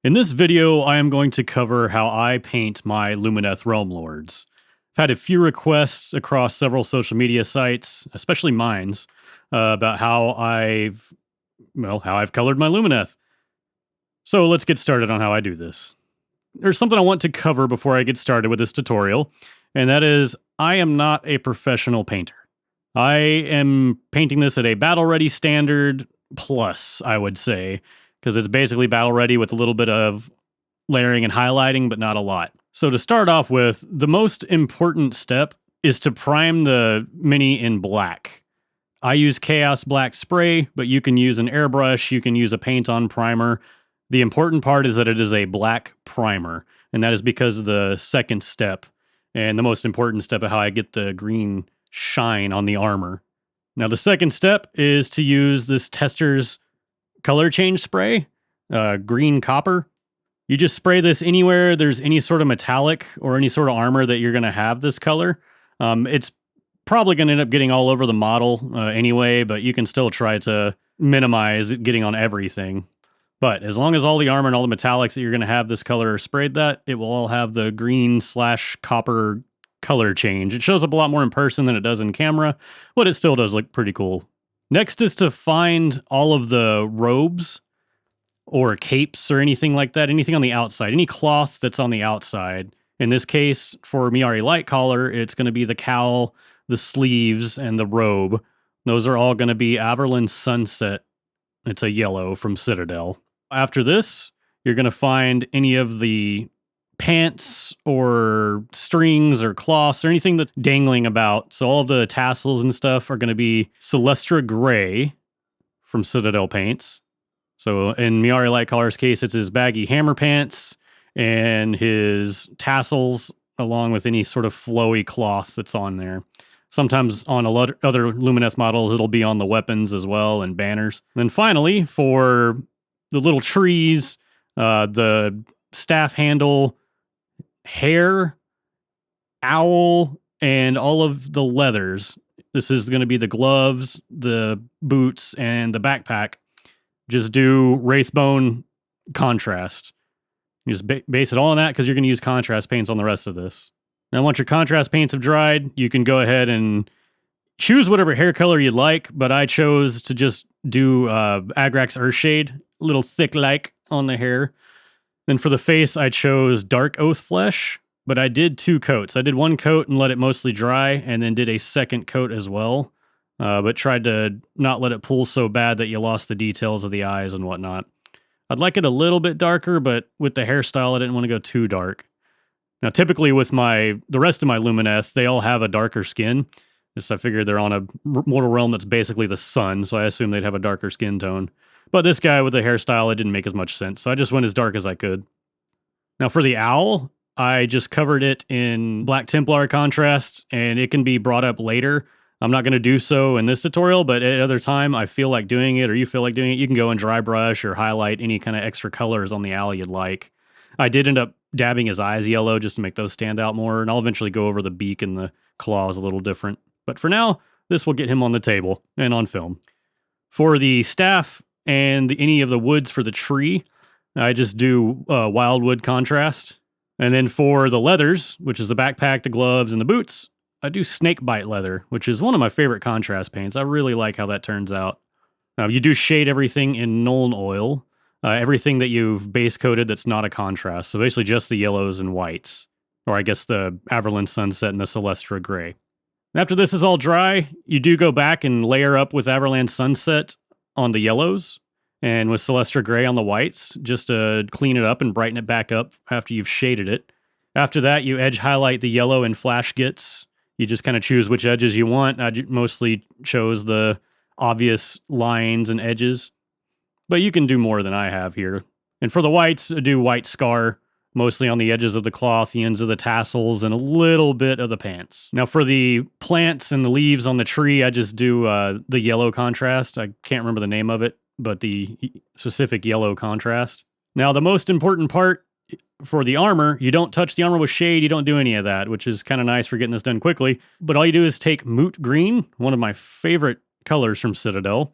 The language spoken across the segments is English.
In this video, I am going to cover how I paint my Lumineth Realm-Lords. I've had a few requests across several social media sites, especially mine's, about how I've colored my Lumineth. So let's get started on how I do this. There's something I want to cover before I get started with this tutorial, and that is I am not a professional painter. I am painting this at a battle-ready standard plus, I would say, because it's basically battle-ready with a little bit of layering and highlighting, but not a lot. So to start off with, the most important step is to prime the mini in black. I use Chaos Black Spray, but you can use an airbrush, you can use a paint-on primer. The important part is that it is a black primer, and that is because of the second step, and the most important step of how I get the green shine on the armor. Now, the second step is to use this Tester's color change spray, green copper. You just spray this anywhere there's any sort of metallic or any sort of armor that you're going to have this color. It's probably going to end up getting all over the model anyway, but you can still try to minimize it getting on everything. But as long as all the armor and all the metallics that you're going to have this color are sprayed that, it will all have the green/copper color change. It shows up a lot more in person than it does in camera, but it still does look pretty cool. Next is to find all of the robes or capes or anything like that, anything on the outside, any cloth that's on the outside. In this case, for Myari Lightcaller, it's going to be the cowl, the sleeves, and the robe. Those are all going to be Averland Sunset. It's a yellow from Citadel. After this, you're going to find any of the pants or strings or cloths or anything that's dangling about. So all of the tassels and stuff are going to be Celestra Gray from Citadel Paints. So in Myari Lightcaller's case, it's his baggy hammer pants and his tassels along with any sort of flowy cloth that's on there. Sometimes on other Lumineth models, it'll be on the weapons as well and banners. And then finally, for the little trees, the staff handle, hair, owl, and all of the leathers. This is going to be the gloves, the boots, and the backpack. Just do Wraithbone contrast. You just base it all on that because you're going to use contrast paints on the rest of this. Now, once your contrast paints have dried, you can go ahead and choose whatever hair color you'd like, but I chose to just do Agrax Earthshade, a little thick-like on the hair. Then for the face, I chose Dark Oath Flesh, but I did 2 coats. I did 1 coat and let it mostly dry, and then did a second coat as well, but tried to not let it pool so bad that you lost the details of the eyes and whatnot. I'd like it a little bit darker, but with the hairstyle, I didn't want to go too dark. Now, typically with the rest of my Lumineth, they all have a darker skin. Just I figured they're on a mortal realm that's basically the sun, so I assume they'd have a darker skin tone. But this guy with the hairstyle, it didn't make as much sense, so I just went as dark as I could. Now for the owl, I just covered it in Black Templar contrast, and it can be brought up later. I'm not going to do so in this tutorial, but at other time I feel like doing it, or you feel like doing it, you can go and dry brush or highlight any kind of extra colors on the owl you'd like. I did end up dabbing his eyes yellow just to make those stand out more, and I'll eventually go over the beak and the claws a little different. But for now, this will get him on the table and on film. For the staff and any of the woods for the tree, I just do wildwood contrast. And then for the leathers, which is the backpack, the gloves, and the boots, I do snakebite leather, which is one of my favorite contrast paints. I really like how that turns out. You do shade everything in Nuln Oil. Everything that you've base coated that's not a contrast. So basically just the yellows and whites. Or I guess the Averland Sunset and the Celestra Gray. After this is all dry, you do go back and layer up with Averland Sunset on the yellows and with Celestra Gray on the whites, just to clean it up and brighten it back up after you've shaded it. After that, you edge highlight the yellow in Flash Gits. You just kind of choose which edges you want. I mostly chose the obvious lines and edges, but you can do more than I have here. And for the whites, I do white scar, mostly on the edges of the cloth, the ends of the tassels, and a little bit of the pants. Now for the plants and the leaves on the tree, I just do the yellow contrast. I can't remember the name of it, but the specific yellow contrast. Now the most important part for the armor, you don't touch the armor with shade, you don't do any of that, which is kind of nice for getting this done quickly. But all you do is take Moot Green, one of my favorite colors from Citadel,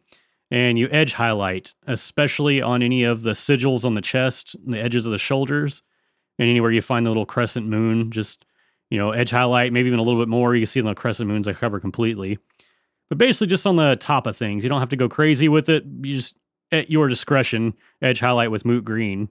and you edge highlight, especially on any of the sigils on the chest, and the edges of the shoulders, and anywhere you find the little crescent moon, just, edge highlight, maybe even a little bit more. You can see the crescent moons I cover completely. But basically just on the top of things. You don't have to go crazy with it. You just, at your discretion, edge highlight with moot green.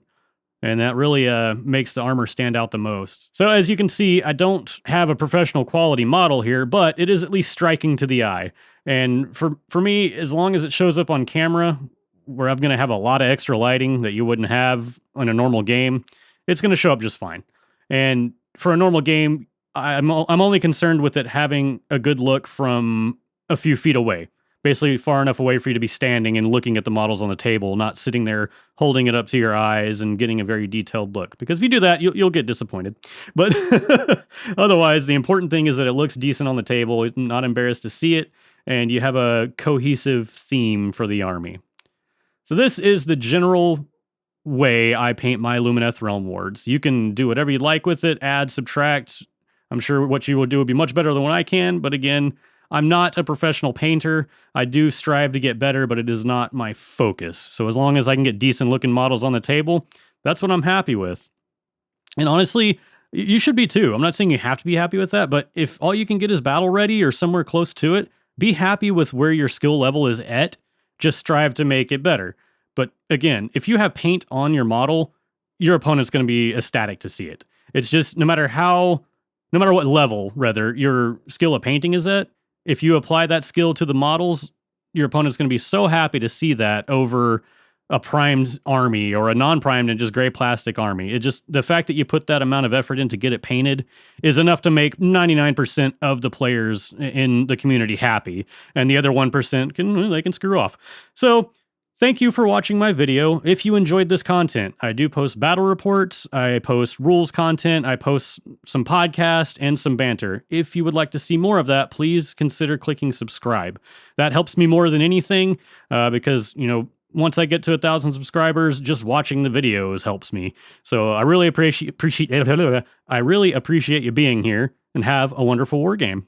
And that really makes the armor stand out the most. So as you can see, I don't have a professional quality model here, but it is at least striking to the eye. And for me, as long as it shows up on camera, where I'm going to have a lot of extra lighting that you wouldn't have on a normal game, it's going to show up just fine. And for a normal game, I'm only concerned with it having a good look from a few feet away. Basically far enough away for you to be standing and looking at the models on the table, not sitting there holding it up to your eyes and getting a very detailed look. Because if you do that, you'll get disappointed. But otherwise, the important thing is that it looks decent on the table, not embarrassed to see it, and you have a cohesive theme for the army. So this is the general way I paint my Lumineth Realm-Lords. You can do whatever you'd like with it, add, subtract. I'm sure what you will do would be much better than what I can, but again, I'm not a professional painter. I do strive to get better, but it is not my focus. So as long as I can get decent looking models on the table, that's what I'm happy with. And honestly, you should be too. I'm not saying you have to be happy with that, but if all you can get is battle ready or somewhere close to it, be happy with where your skill level is at. Just strive to make it better. But again, if you have paint on your model, your opponent's going to be ecstatic to see it. It's just no matter what level, rather, your skill of painting is at, if you apply that skill to the models, your opponent's going to be so happy to see that over a primed army or a non-primed and just gray plastic army. It just, the fact that you put that amount of effort in to get it painted is enough to make 99% of the players in the community happy. And the other 1% can screw off. So thank you for watching my video. If you enjoyed this content, I do post battle reports, I post rules content, I post some podcast and some banter. If you would like to see more of that, please consider clicking subscribe. That helps me more than anything because, once I get to 1,000 subscribers, just watching the videos helps me. So I really appreciate you being here, and have a wonderful war game.